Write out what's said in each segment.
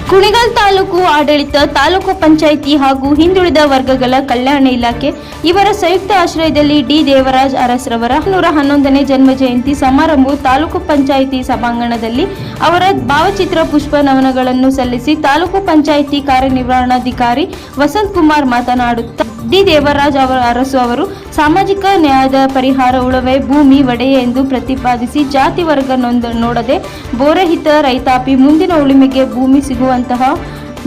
ಕುಣಿಗಲ್ ತಾಲೂಕು ಆಡಳಿತ, ತಾಲೂಕು ಪಂಚಾಯಿತಿ ಹಾಗೂ ಹಿಂದುಳಿದ ವರ್ಗಗಳ ಕಲ್ಯಾಣ ಇಲಾಖೆ ಇವರ ಸಂಯುಕ್ತ ಆಶ್ರಯದಲ್ಲಿ ಡಿ ದೇವರಾಜ್ ಅರಸ್ರವರ 111ನೇ ಜನ್ಮ ಜಯಂತಿ ಸಮಾರಂಭವು ತಾಲೂಕು ಪಂಚಾಯಿತಿ ಸಭಾಂಗಣದಲ್ಲಿ ಅವರ ಭಾವಚಿತ್ರ ಪುಷ್ಪ ನಮನಗಳನ್ನು ಸಲ್ಲಿಸಿ ತಾಲೂಕು ಪಂಚಾಯಿತಿ ಕಾರ್ಯನಿರ್ವಹಣಾಧಿಕಾರಿ ವಸಂತ್ ಕುಮಾರ್ ಮಾತನಾಡುತ್ತಾ ಡಿ ದೇವರಾಜ್ ಅರಸು ಅವರು ಸಾಮಾಜಿಕ ನ್ಯಾಯದ ಪರಿಹಾರ ಉಳುವೆ ಭೂಮಿ ಒಡೆಯ ಎಂದು ಪ್ರತಿಪಾದಿಸಿ ಜಾತಿ ವರ್ಗ ನೋಡದೆ ಬೋರಹಿತ ರೈತಾಪಿ ಮುಂದಿನ ಉಳುಮೆಗೆ ಭೂಮಿ ಸಿಗುವಂತಹ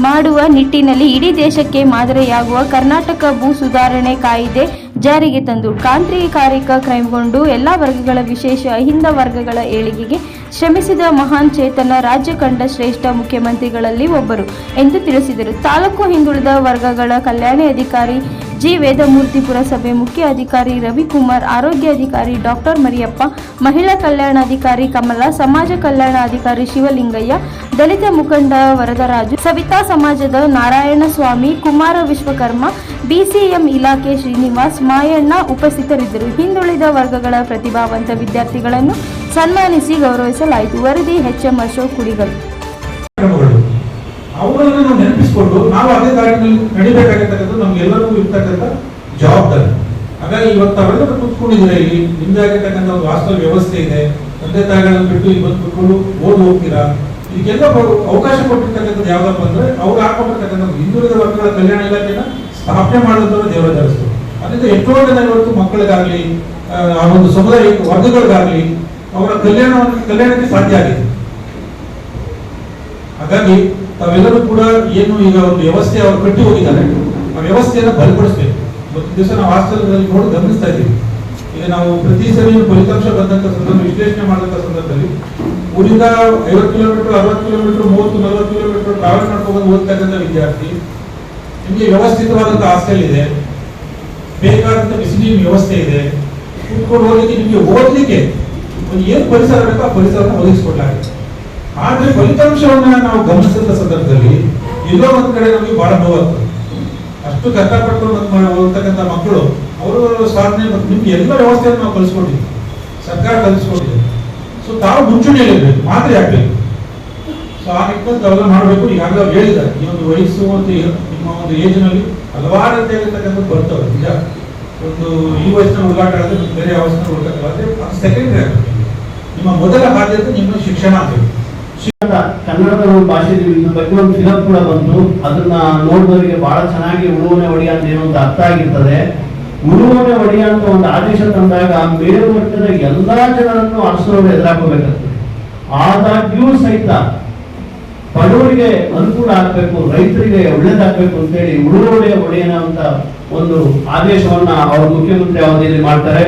ಮಾಡುವ ನಿಟ್ಟಿನಲ್ಲಿ ಇಡೀ ದೇಶಕ್ಕೆ ಮಾದರಿಯಾಗುವ ಕರ್ನಾಟಕ ಭೂ ಸುಧಾರಣೆ ಕಾಯಿದೆ ಜಾರಿಗೆ ತಂದು ಕ್ರಾಂತಿಕಾರಿಕ ಕೈಗೊಂಡು ಎಲ್ಲ ವರ್ಗಗಳ ವಿಶೇಷ ಅಹಿಂದ ವರ್ಗಗಳ ಏಳಿಗೆಗೆ ಶ್ರಮಿಸಿದ ಮಹಾನ್ ಚೇತನ ರಾಜ್ಯ ಕಂಡ ಶ್ರೇಷ್ಠ ಮುಖ್ಯಮಂತ್ರಿಗಳಲ್ಲಿ ಒಬ್ಬರು ಎಂದು ತಿಳಿಸಿದರು. ತಾಲೂಕು ಹಿಂದುಳಿದ ವರ್ಗಗಳ ಕಲ್ಯಾಣಾಧಿಕಾರಿ ಜಿ ವೇದಮೂರ್ತಿ, ಪುರಸಭೆ ಮುಖ್ಯ ಅಧಿಕಾರಿ ರವಿಕುಮಾರ್, ಆರೋಗ್ಯ ಅಧಿಕಾರಿ ಡಾಕ್ಟರ್ ಮರಿಯಪ್ಪ, ಮಹಿಳಾ ಕಲ್ಯಾಣಾಧಿಕಾರಿ ಕಮಲಾ, ಸಮಾಜ ಕಲ್ಯಾಣಾಧಿಕಾರಿ ಶಿವಲಿಂಗಯ್ಯ, ದಲಿತ ಮುಖಂಡ ವರದರಾಜು, ಸವಿತಾ ಸಮಾಜದ ನಾರಾಯಣ ಸ್ವಾಮಿ, ಕುಮಾರ ವಿಶ್ವಕರ್ಮ, ಬಿಸಿಎಂ ಇಲಾಖೆ ಶ್ರೀನಿವಾಸ್, ಮಾಯಣ್ಣ ಉಪಸ್ಥಿತರಿದ್ದರು. ಹಿಂದುಳಿದ ವರ್ಗಗಳ ಪ್ರತಿಭಾವಂತ ವಿದ್ಯಾರ್ಥಿಗಳನ್ನು ಸನ್ಮಾನಿಸಿ ಗೌರವಿಸಲಾಯಿತು. ವರದಿ ಎಚ್ಎಂ ಅಶೋಕ್, ಕುಣಿಗಲ್. ಅವುಗಳನ್ನು ನಾವು ನೆನಪಿಸಿಕೊಂಡು ನಾವು ಅದೇ ದಾರಿನಲ್ಲಿ ನಡಿಬೇಕಾಗಿರ್ತಕ್ಕಂಥ ನಮ್ಗೆಲ್ಲರಿಗೂ ಇರ್ತಕ್ಕಂಥ ಜವಾಬ್ದಾರಿ. ಹಾಗಾಗಿ ಇವತ್ತು ಅವೆಲ್ಲರೂ ಕೂತ್ಕೊಂಡಿದ್ರೆ ಇಲ್ಲಿ ನಿಮ್ದೇ ಆಗಿರ್ತಕ್ಕಂಥ ಒಂದು ವಾಸ್ತವ ವ್ಯವಸ್ಥೆ ಇದೆ. ತಂದೆ ತಾಯಿಗಳನ್ನು ಬಿಟ್ಟು ಇಲ್ಲಿ ಬಂದು ಕೂತ್ಕೊಂಡು ಓದಿ ಹೋಗ್ತೀರಾ. ಇದಕ್ಕೆಲ್ಲ ಅವಕಾಶ ಕೊಟ್ಟಿರ್ತಕ್ಕಂಥದ್ದು ಯಾವ್ದಪ್ಪ ಅಂದ್ರೆ ಅವ್ರು ಹಾಕೊಂಡಿರ್ತಕ್ಕಂಥ ಹಿಂದುಳಿದ ವರ್ಗಗಳ ಕಲ್ಯಾಣ ಇಲಾಖೆನ ಸ್ಥಾಪನೆ ಮಾಡಿದಂಥವ್ರು ದೇವರಾಜ ಅರಸು. ಅದರಿಂದ ಎಷ್ಟೋ ಜನ ಇವತ್ತು ಮಕ್ಕಳಿಗಾಗ್ಲಿ ಆ ಒಂದು ಸಮುದಾಯ ವರ್ಗಗಳಿಗಾಗ್ಲಿ ಅವರ ಕಲ್ಯಾಣಕ್ಕೆ ಸಾಧ್ಯ ಆಗಿದೆ. ಹಾಗಾಗಿ ತಾವೆಲ್ಲರೂ ಕೂಡ ಏನು ಈಗ ಒಂದು ವ್ಯವಸ್ಥೆ ಅವರು ಕಟ್ಟಿ ಹೋಗಿದ್ದಾರೆ, ಆ ವ್ಯವಸ್ಥೆಯನ್ನು ಬಲಪಡಿಸಬೇಕು. ಇವತ್ತು ದಿವಸ ನಾವು ವಾಸ್ತವದಲ್ಲಿ ನೋಡಿ ಗಮನಿಸ್ತಾ ಇದ್ದೀವಿ. ಈಗ ನಾವು ಪ್ರತಿ ಸರಿ ಫಲಿತಾಂಶ ಬಂದಂತ ಸಂದರ್ಭ ವಿಶ್ಲೇಷಣೆ ಮಾಡಿದಂತ ಸಂದರ್ಭದಲ್ಲಿ ಊರಿಂದ 50 ಕಿಲೋಮೀಟರ್, 60 ಕಿಲೋಮೀಟರ್, 30, 40 ಕಿಲೋಮೀಟರ್ ಟ್ರಾವೆಲ್ ಮಾಡ್ಕೊಂಡು ಓದ್ತಕ್ಕಂಥ ವಿದ್ಯಾರ್ಥಿ, ನಿಮಗೆ ವ್ಯವಸ್ಥಿತವಾದಂಥ ಹಾಸ್ಟೆಲ್ ಇದೆ, ಬೇಕಾದಂತ ಬಿಸಿಲಿನ ವ್ಯವಸ್ಥೆ ಇದೆ, ಕೂತ್ಕೊಂಡು ಹೋಗ್ಲಿಕ್ಕೆ ನಿಮಗೆ ಓದ್ಲಿಕ್ಕೆ ಒಂದು ಏನು ಪರಿಸರ ಬೇಕೋ ಆ ಪರಿಸರನ ಒದಗಿಸ್ಕೊಡ್ಲಾಗಿದೆ. ಆದ್ರೆ ಫಲಿತಾಂಶವನ್ನ ನಾವು ಗಮನಿಸಿದ ಸಂದರ್ಭದಲ್ಲಿ ಎಲ್ಲೋ ಒಂದ್ ಕಡೆ ನಮಗೆ ಬಹಳ ನೋವಾಗ್ತದೆ. ಅಷ್ಟು ಕಷ್ಟಪಟ್ಟು ಓದ್ತಕ್ಕಂಥ ಮಕ್ಕಳು ಅವರು ಸಾಧನೆ ನಿಮ್ಗೆ ಎಲ್ಲ ವ್ಯವಸ್ಥೆಯನ್ನು ನಾವು ಕಲಿಸ್ಕೊಟ್ಟಿದ್ವಿ, ಸರ್ಕಾರ ಕಲಿಸ್ಕೊಟ್ಟಿದೆ. ಸೊ ತಾವು ಮುಂಚೂಣಿಯಲ್ಲಿರ್ಬೇಕು, ಮಾದರಿ ಆಗ್ಬೇಕು. ಸೊ ಆ ನಿಟ್ಟಿನಲ್ಲಿ ತಾವೆಲ್ಲ ಮಾಡಬೇಕು. ಈಗಾಗಲೇ ಅವ್ರು ಹೇಳಿದ್ದಾರೆ, ಈ ಒಂದು ವಯಸ್ಸು ಮತ್ತು ನಿಮ್ಮ ಒಂದು ಏಜ್ ನಲ್ಲಿ ಹಲವಾರು ರೀತಿಯಾಗಿರ್ತಕ್ಕಂಥ ಬರ್ತವೆ. ನಿಜ, ಒಂದು ಈ ವಯಸ್ಸಿನ ಹುಡುಗಾಟ ಆದ್ರೆ ಬೇರೆ ವಯಸ್ಸಿನ ಹುಡುಗಾಟ ಆದ್ರೆ ಸೆಕೆಂಡರಿ ಆಗಬೇಕು. ನಿಮ್ಮ ಮೊದಲ ಆದ್ಯತೆ ನಿಮ್ಮ ಶಿಕ್ಷಣ ಆಗಬೇಕು. ಕನ್ನಡದ ಭಾಷೆಯಲ್ಲಿ ಇದ್ರ ಬಗ್ಗೆ ಒಂದು ಫಿಲಮ್ ಕೂಡ ಬಂತು. ಅದನ್ನ ನೋಡಿದವರಿಗೆ ಬಹಳ ಚೆನ್ನಾಗಿ ಉಳುವನೆ ಒಡೆಯ ಅಂತ ಏನು ಅಂತ ಅರ್ಥ ಆಗಿರ್ತದೆ. ಉಳುವನೆ ಒಡೆಯ ಅಂತ ಒಂದು ಆದೇಶ ತಂದಾಗ ಮೇಲ್ಮಟ್ಟದ ಎಲ್ಲಾ ಜನರನ್ನು ಅರಸರು ಎದುರಾಗಬೇಕಾಗ್ತದೆ. ಆದಾಗ್ಯೂ ಸಹಿತ ಬಡವರಿಗೆ ಅನುಕೂಲ ಆಗ್ಬೇಕು, ರೈತರಿಗೆ ಒಳ್ಳೇದಾಗ್ಬೇಕು ಅಂತೇಳಿ ಉಳುವನೆ ಒಡೆಯನ ಅಂತ ಒಂದು ಆದೇಶವನ್ನ ಅವರು ಮುಖ್ಯಮಂತ್ರಿ ಅವಧಿಯಲ್ಲಿ ಮಾಡ್ತಾರೆ.